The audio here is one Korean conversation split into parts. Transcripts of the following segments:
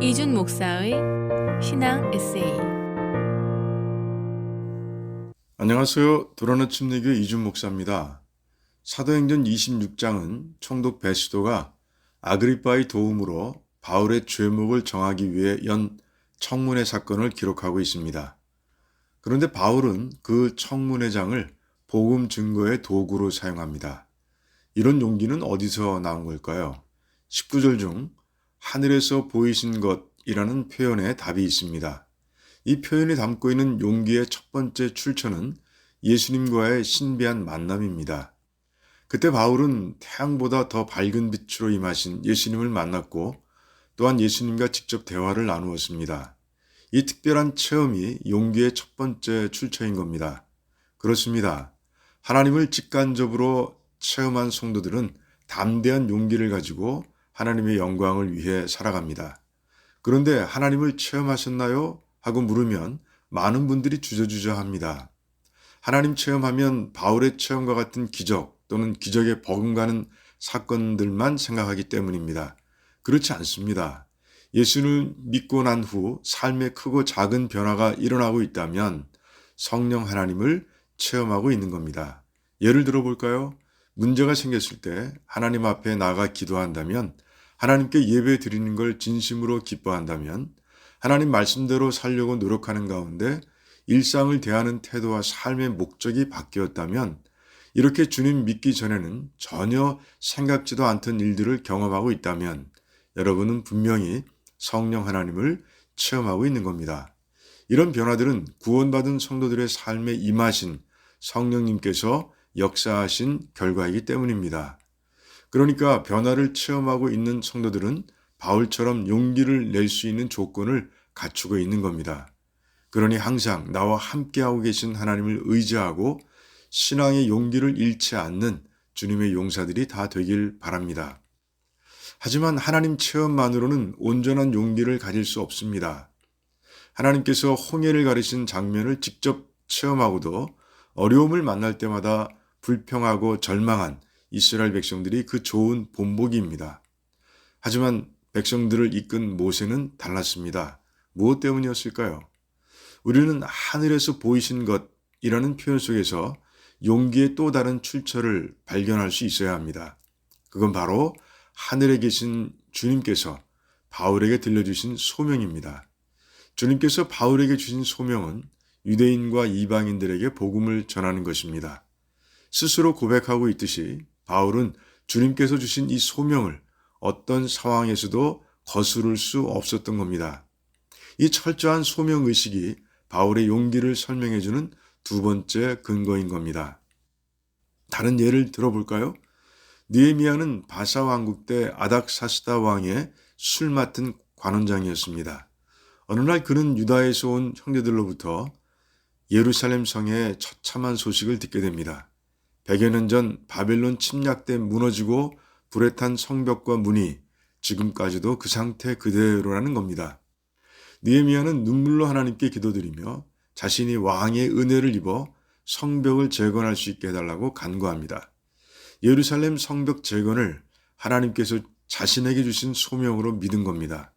이준 목사의 신앙 에세이. 안녕하세요. 도라너 침례교 이준 목사입니다. 사도행전 26장은 총독 베스도가 아그리빠의 도움으로 바울의 죄목을 정하기 위해 연 청문회 사건을 기록하고 있습니다. 그런데 바울은 그 청문회장을 복음 증거의 도구로 사용합니다. 이런 용기는 어디서 나온 걸까요? 19절 중 하늘에서 보이신 것이라는 표현에 답이 있습니다. 이 표현이 담고 있는 용기의 첫 번째 출처는 예수님과의 신비한 만남입니다. 그때 바울은 태양보다 더 밝은 빛으로 임하신 예수님을 만났고 또한 예수님과 직접 대화를 나누었습니다. 이 특별한 체험이 용기의 첫 번째 출처인 겁니다. 그렇습니다. 하나님을 직간접으로 체험한 성도들은 담대한 용기를 가지고 하나님의 영광을 위해 살아갑니다. 그런데 하나님을 체험하셨나요? 하고 물으면 많은 분들이 주저주저합니다. 하나님 체험하면 바울의 체험과 같은 기적 또는 기적에 버금가는 사건들만 생각하기 때문입니다. 그렇지 않습니다. 예수를 믿고 난 후 삶에 크고 작은 변화가 일어나고 있다면 성령 하나님을 체험하고 있는 겁니다. 예를 들어 볼까요? 문제가 생겼을 때 하나님 앞에 나가 기도한다면, 하나님께 예배 드리는 걸 진심으로 기뻐한다면, 하나님 말씀대로 살려고 노력하는 가운데 일상을 대하는 태도와 삶의 목적이 바뀌었다면, 이렇게 주님 믿기 전에는 전혀 생각지도 않던 일들을 경험하고 있다면 여러분은 분명히 성령 하나님을 체험하고 있는 겁니다. 이런 변화들은 구원받은 성도들의 삶에 임하신 성령님께서 역사하신 결과이기 때문입니다. 그러니까 변화를 체험하고 있는 성도들은 바울처럼 용기를 낼 수 있는 조건을 갖추고 있는 겁니다. 그러니 항상 나와 함께하고 계신 하나님을 의지하고 신앙의 용기를 잃지 않는 주님의 용사들이 다 되길 바랍니다. 하지만 하나님 체험만으로는 온전한 용기를 가질 수 없습니다. 하나님께서 홍해를 가르신 장면을 직접 체험하고도 어려움을 만날 때마다 불평하고 절망한 이스라엘 백성들이 그 좋은 본보기입니다. 하지만 백성들을 이끈 모세는 달랐습니다. 무엇 때문이었을까요? 우리는 하늘에서 보이신 것이라는 표현 속에서 용기의 또 다른 출처를 발견할 수 있어야 합니다. 그건 바로 하늘에 계신 주님께서 바울에게 들려주신 소명입니다. 주님께서 바울에게 주신 소명은 유대인과 이방인들에게 복음을 전하는 것입니다. 스스로 고백하고 있듯이 바울은 주님께서 주신 이 소명을 어떤 상황에서도 거스를 수 없었던 겁니다. 이 철저한 소명의식이 바울의 용기를 설명해주는 두 번째 근거인 겁니다. 다른 예를 들어볼까요? 느헤미야는 바사 왕국 때 아닥사스다 왕의 술 맡은 관원장이었습니다. 어느 날 그는 유다에서 온 형제들로부터 예루살렘 성의 처참한 소식을 듣게 됩니다. 100여 년 전 바벨론 침략 때 무너지고 불에 탄 성벽과 문이 지금까지도 그 상태 그대로라는 겁니다. 느헤미야는 눈물로 하나님께 기도드리며 자신이 왕의 은혜를 입어 성벽을 재건할 수 있게 해달라고 간구합니다. 예루살렘 성벽 재건을 하나님께서 자신에게 주신 소명으로 믿은 겁니다.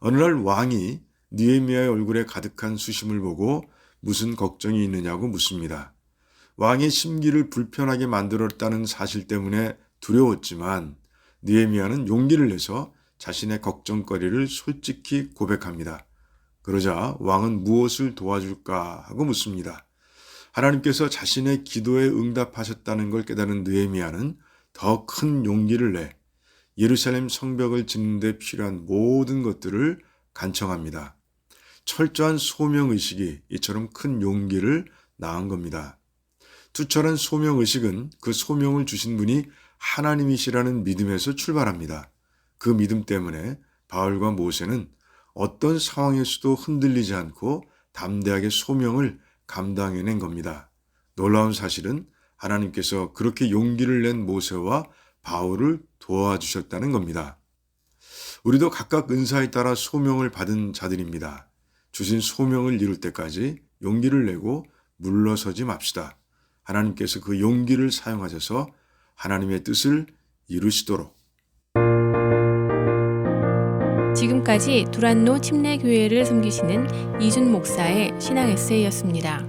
어느 날 왕이 느헤미야의 얼굴에 가득한 수심을 보고 무슨 걱정이 있느냐고 묻습니다. 왕의 심기를 불편하게 만들었다는 사실 때문에 두려웠지만 느헤미야는 용기를 내서 자신의 걱정거리를 솔직히 고백합니다. 그러자 왕은 무엇을 도와줄까 하고 묻습니다. 하나님께서 자신의 기도에 응답하셨다는 걸 깨달은 느헤미야는 더 큰 용기를 내 예루살렘 성벽을 짓는 데 필요한 모든 것들을 간청합니다. 철저한 소명의식이 이처럼 큰 용기를 낳은 겁니다. 투철한 소명의식은 그 소명을 주신 분이 하나님이시라는 믿음에서 출발합니다. 그 믿음 때문에 바울과 모세는 어떤 상황에서도 흔들리지 않고 담대하게 소명을 감당해낸 겁니다. 놀라운 사실은 하나님께서 그렇게 용기를 낸 모세와 바울을 도와주셨다는 겁니다. 우리도 각각 은사에 따라 소명을 받은 자들입니다. 주신 소명을 이룰 때까지 용기를 내고 물러서지 맙시다. 하나님께서 그 용기를 사용하셔서 하나님의 뜻을 이루시도록. 지금까지 두란노 침례교회를 섬기시는 이준 목사의 신앙 에세이였습니다.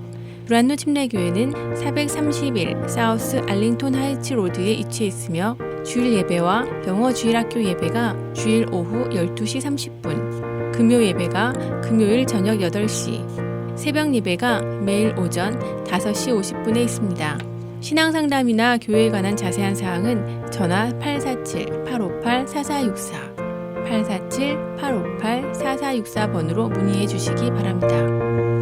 두란노 침례교회는 431 사우스 알링톤 하이츠 로드에 위치해 있으며 주일 예배와 영어 주일학교 예배가 주일 오후 12시 30분, 금요 예배가 금요일 저녁 8시, 새벽 예배가 매일 오전 5시 50분에 있습니다. 신앙 상담이나 교회에 관한 자세한 사항은 전화 847-858-4464, 847-858-4464번으로 문의해 주시기 바랍니다.